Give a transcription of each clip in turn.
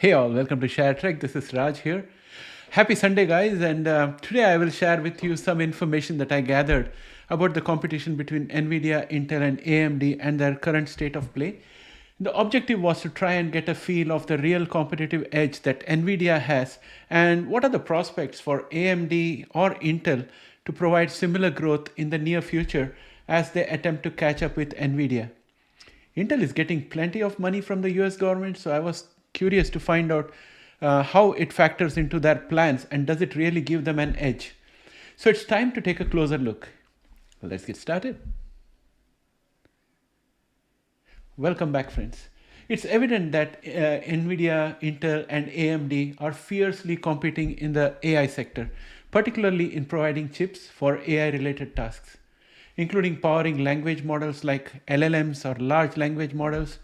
Hey all, welcome to ShareTreck. This is Raj here. Happy Sunday, guys. And today I will share with you some information that I gathered about the competition between Nvidia, Intel, and AMD and their current state of play. The objective was to try and get a feel of the real competitive edge that Nvidia has and what are the prospects for AMD or Intel to provide similar growth in the near future as they attempt to catch up with Nvidia. Intel is getting plenty of money from the US government, so I was curious to find out how it factors into their plans and does it really give them an edge. So it's time to take a closer look. Well, let's get started. Welcome back, friends. It's evident that Nvidia, Intel, and AMD are fiercely competing in the AI sector, particularly in providing chips for AI related tasks, including powering language models like LLMs or large language models.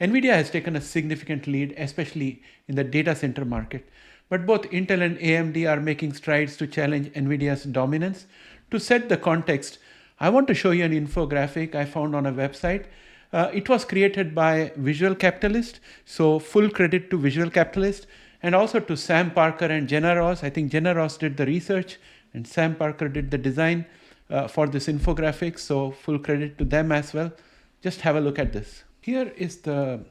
Nvidia has taken a significant lead, especially in the data center market. But both Intel and AMD are making strides to challenge Nvidia's dominance. To set the context, I want to show you an infographic I found on a website. It was created by Visual Capitalist, so full credit to Visual Capitalist, and also to Sam Parker and Jenna Ross. I think Jenna Ross did the research and Sam Parker did the design for this infographic, so full credit to them as well. Just have a look at this. Here is the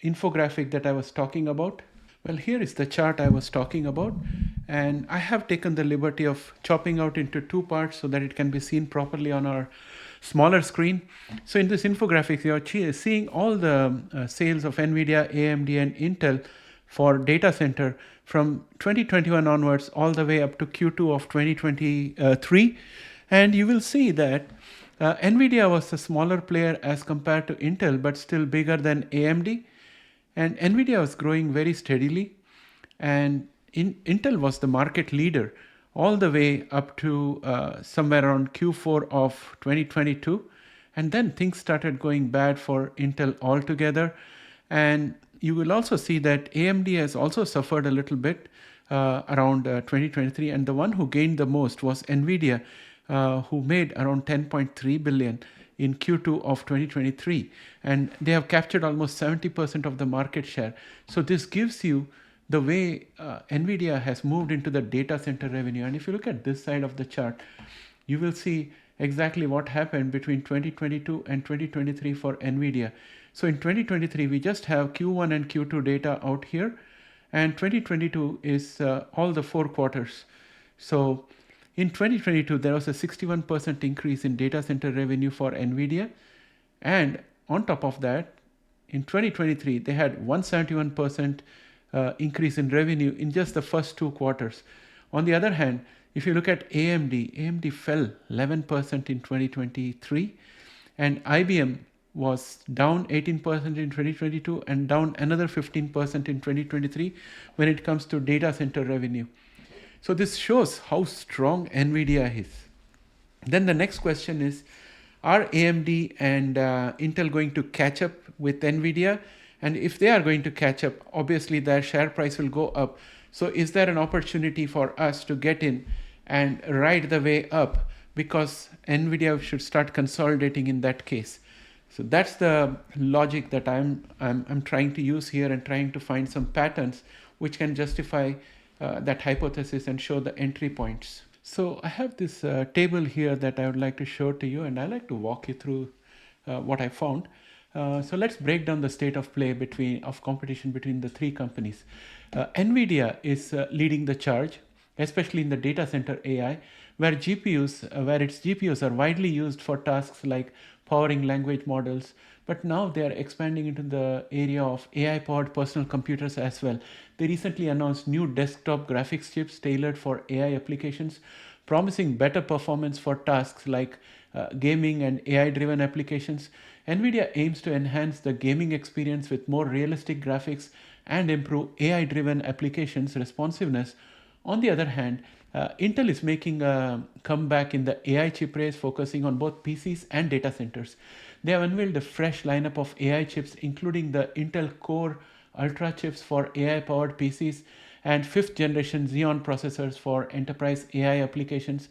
infographic that I was talking about. Well, here is the chart I was talking about, and I have taken the liberty of chopping out into two parts so that it can be seen properly on our smaller screen. So in this infographic, you are seeing all the sales of Nvidia, AMD, and Intel for data center from 2021 onwards all the way up to Q2 of 2023. And you will see that Nvidia was a smaller player as compared to Intel, but still bigger than AMD. And Nvidia was growing very steadily. And Intel was the market leader all the way up to somewhere around Q4 of 2022. And then things started going bad for Intel altogether. And you will also see that AMD has also suffered a little bit around 2023. And the one who gained the most was Nvidia, who made around 10.3 billion in Q2 of 2023, and they have captured almost 70% of the market share. So this gives you the way Nvidia has moved into the data center revenue. And if you look at this side of the chart, you will see exactly what happened between 2022 and 2023 for Nvidia. So in 2023, we just have Q1 and Q2 data out here, and 2022 is all the 4 quarters. So in 2022, there was a 61% increase in data center revenue for Nvidia. And on top of that, in 2023, they had 171% increase in revenue in just the first 2 quarters. On the other hand, if you look at AMD fell 11% in 2023, and IBM was down 18% in 2022 and down another 15% in 2023 when it comes to data center revenue. So this shows how strong Nvidia is. Then the next question is, are AMD and Intel going to catch up with Nvidia? And if they are going to catch up, obviously their share price will go up. So is there an opportunity for us to get in and ride the way up, because Nvidia should start consolidating in that case? So that's the logic that I'm trying to use here and trying to find some patterns which can justify that hypothesis and show the entry points. So I have this table here that I would like to show to you, and I like to walk you through what I found. So let's break down the state of play of competition between the three companies. Nvidia is leading the charge, especially in the data center AI, where its GPUs are widely used for tasks like powering language models, but now they are expanding into the area of AI-powered personal computers as well. They recently announced new desktop graphics chips tailored for AI applications, promising better performance for tasks like gaming and AI-driven applications. Nvidia aims to enhance the gaming experience with more realistic graphics and improve AI-driven applications responsiveness. On the other hand, Intel is making a comeback in the AI chip race, focusing on both PCs and data centers. They have unveiled a fresh lineup of AI chips, including the Intel Core Ultra chips for AI-powered PCs and 5th generation Xeon processors for enterprise AI applications.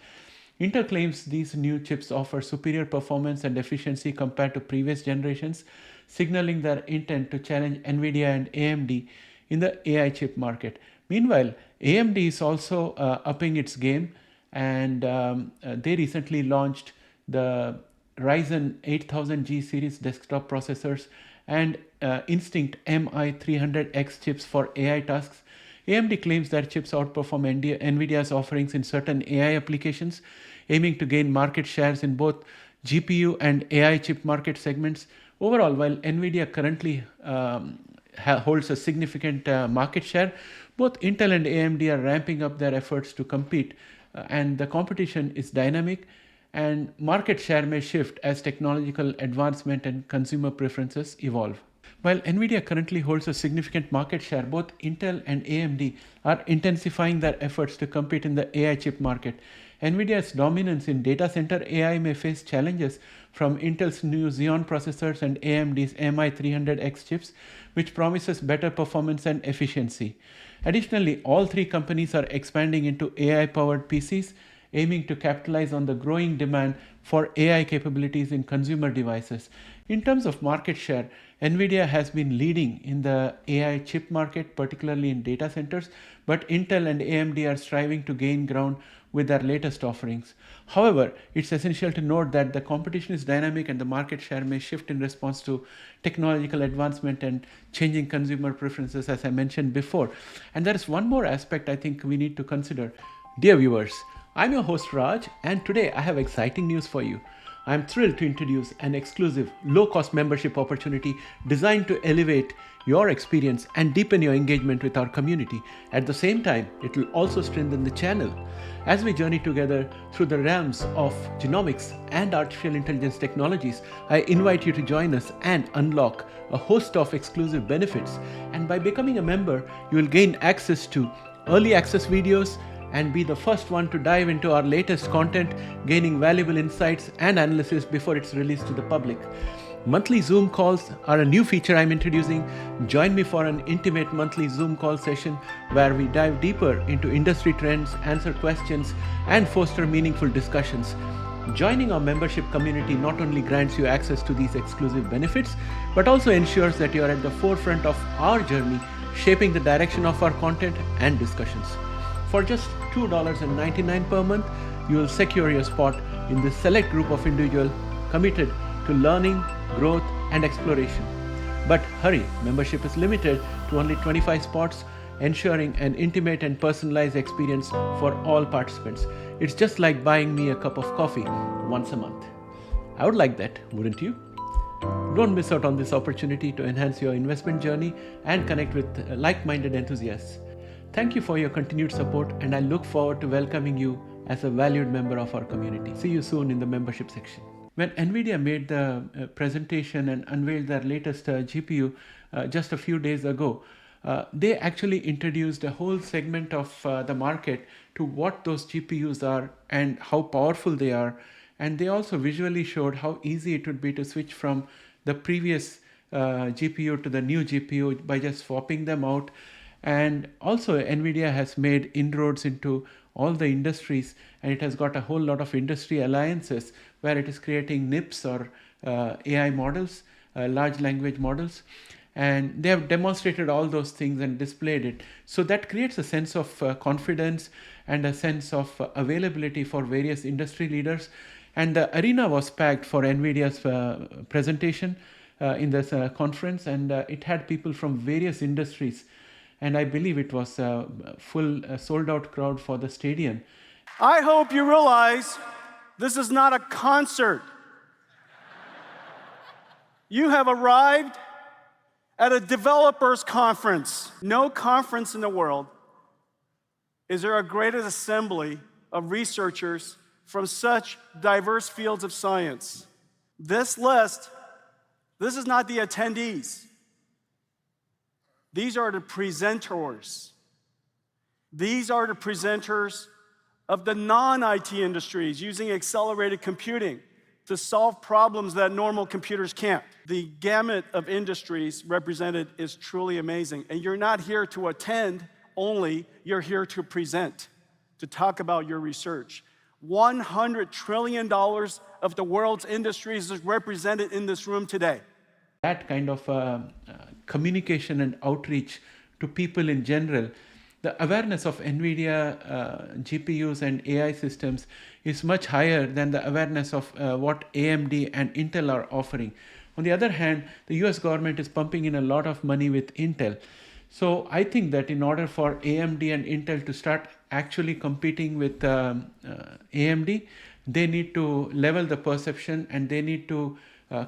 Intel claims these new chips offer superior performance and efficiency compared to previous generations, signaling their intent to challenge Nvidia and AMD in the AI chip market. Meanwhile, AMD is also upping its game, and they recently launched the Ryzen 8000G series desktop processors and Instinct MI300X chips for AI tasks. AMD claims that chips outperform Nvidia's offerings in certain AI applications, aiming to gain market shares in both GPU and AI chip market segments. Overall, while Nvidia currently holds a significant market share, both Intel and AMD are ramping up their efforts to compete, and the competition is dynamic, and market share may shift as technological advancement and consumer preferences evolve. While Nvidia currently holds a significant market share, both Intel and AMD are intensifying their efforts to compete in the AI chip market. Nvidia's dominance in data center AI may face challenges from Intel's new Xeon processors and AMD's MI300X chips, which promises better performance and efficiency. Additionally, all three companies are expanding into AI-powered PCs, aiming to capitalize on the growing demand for AI capabilities in consumer devices. In terms of market share, Nvidia has been leading in the AI chip market, particularly in data centers, but Intel and AMD are striving to gain ground with their latest offerings. However, it's essential to note that the competition is dynamic and the market share may shift in response to technological advancement and changing consumer preferences, as I mentioned before. And there is one more aspect I think we need to consider. Dear viewers, I'm your host Raj, and today I have exciting news for you. I'm thrilled to introduce an exclusive low-cost membership opportunity designed to elevate your experience and deepen your engagement with our community. At the same time, it will also strengthen the channel. As we journey together through the realms of genomics and artificial intelligence technologies, I invite you to join us and unlock a host of exclusive benefits. And by becoming a member, you will gain access to early access videos, and be the first one to dive into our latest content, gaining valuable insights and analysis before it's released to the public. Monthly Zoom calls are a new feature I'm introducing. Join me for an intimate monthly Zoom call session where we dive deeper into industry trends, answer questions, and foster meaningful discussions. Joining our membership community not only grants you access to these exclusive benefits, but also ensures that you are at the forefront of our journey, shaping the direction of our content and discussions. For just $2.99 per month, you will secure your spot in this select group of individuals committed to learning, growth, and exploration. But hurry, membership is limited to only 25 spots, ensuring an intimate and personalized experience for all participants. It's just like buying me a cup of coffee once a month. I would like that, wouldn't you? Don't miss out on this opportunity to enhance your investment journey and connect with like-minded enthusiasts. Thank you for your continued support, and I look forward to welcoming you as a valued member of our community. See you soon in the membership section. When Nvidia made the presentation and unveiled their latest GPU just a few days ago, they actually introduced a whole segment of the market to what those GPUs are and how powerful they are. And they also visually showed how easy it would be to switch from the previous GPU to the new GPU by just swapping them out. And also Nvidia has made inroads into all the industries, and it has got a whole lot of industry alliances where it is creating NIPs or AI models, large language models. And they have demonstrated all those things and displayed it. So that creates a sense of confidence and a sense of availability for various industry leaders. And the arena was packed for Nvidia's presentation in this conference, and it had people from various industries. And I believe it was a full sold out crowd for the stadium. I hope you realize this is not a concert. You have arrived at a developers conference. No conference in the world is there a greater assembly of researchers from such diverse fields of science. This list, this is not the attendees. These are the presenters. These are the presenters of the non-IT industries using accelerated computing to solve problems that normal computers can't. The gamut of industries represented is truly amazing. And you're not here to attend only, you're here to present, to talk about your research. $100 trillion of the world's industries is represented in this room today. That kind of communication and outreach to people in general, the awareness of Nvidia GPUs and AI systems is much higher than the awareness of what AMD and Intel are offering. On the other hand, the US government is pumping in a lot of money with Intel. So I think that in order for AMD and Intel to start actually competing with AMD, they need to level the perception, and they need to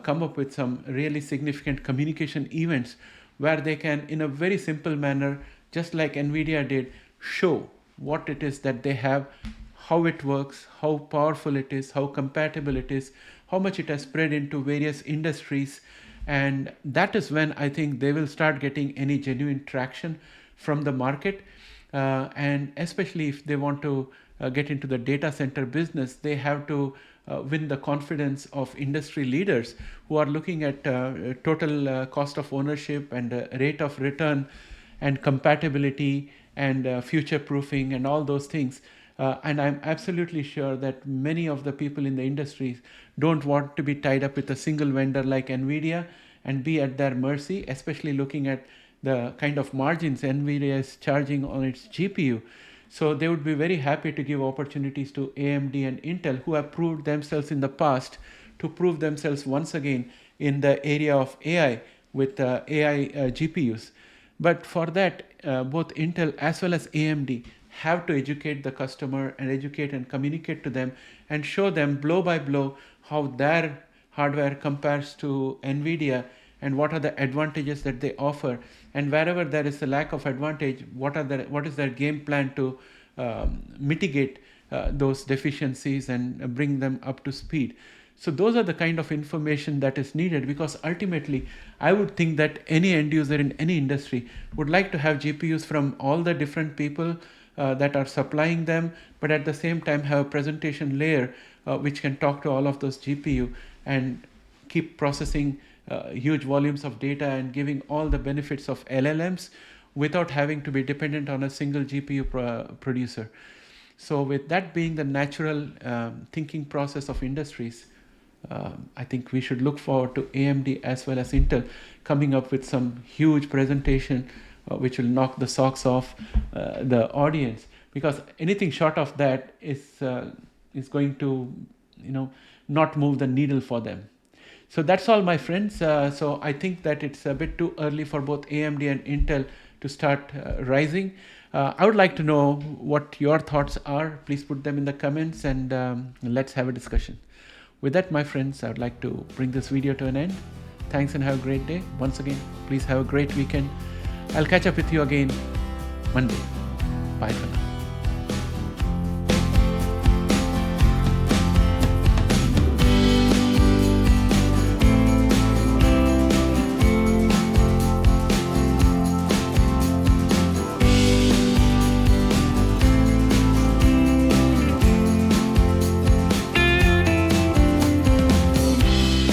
come up with some really significant communication events where they can, in a very simple manner, just like Nvidia did, show what it is that they have, how it works, how powerful it is, how compatible it is, how much it has spread into various industries. And that is when I think they will start getting any genuine traction from the market. And especially if they want to get into the data center business, they have to win the confidence of industry leaders who are looking at total cost of ownership and rate of return and compatibility and future proofing and all those things. And I'm absolutely sure that many of the people in the industry don't want to be tied up with a single vendor like Nvidia and be at their mercy, especially looking at the kind of margins Nvidia is charging on its GPU. So they would be very happy to give opportunities to AMD and Intel, who have proved themselves in the past, to prove themselves once again in the area of AI with AI GPUs. But for that, both Intel as well as AMD have to educate the customer and educate and communicate to them and show them blow by blow how their hardware compares to Nvidia and what are the advantages that they offer, and wherever there is a lack of advantage, what is their game plan to mitigate those deficiencies and bring them up to speed. So those are the kind of information that is needed, because ultimately I would think that any end user in any industry would like to have GPUs from all the different people that are supplying them, but at the same time have a presentation layer which can talk to all of those GPU and keep processing huge volumes of data and giving all the benefits of LLMs without having to be dependent on a single GPU producer. So with that being the natural thinking process of industries, I think we should look forward to AMD as well as Intel coming up with some huge presentation which will knock the socks off the audience, because anything short of that is going to not move the needle for them. So that's all, my friends. So I think that it's a bit too early for both AMD and Intel to start rising. I would like to know what your thoughts are. Please put them in the comments, and let's have a discussion. With that, my friends, I would like to bring this video to an end. Thanks and have a great day. Once again, please have a great weekend. I'll catch up with you again Monday. Bye for now.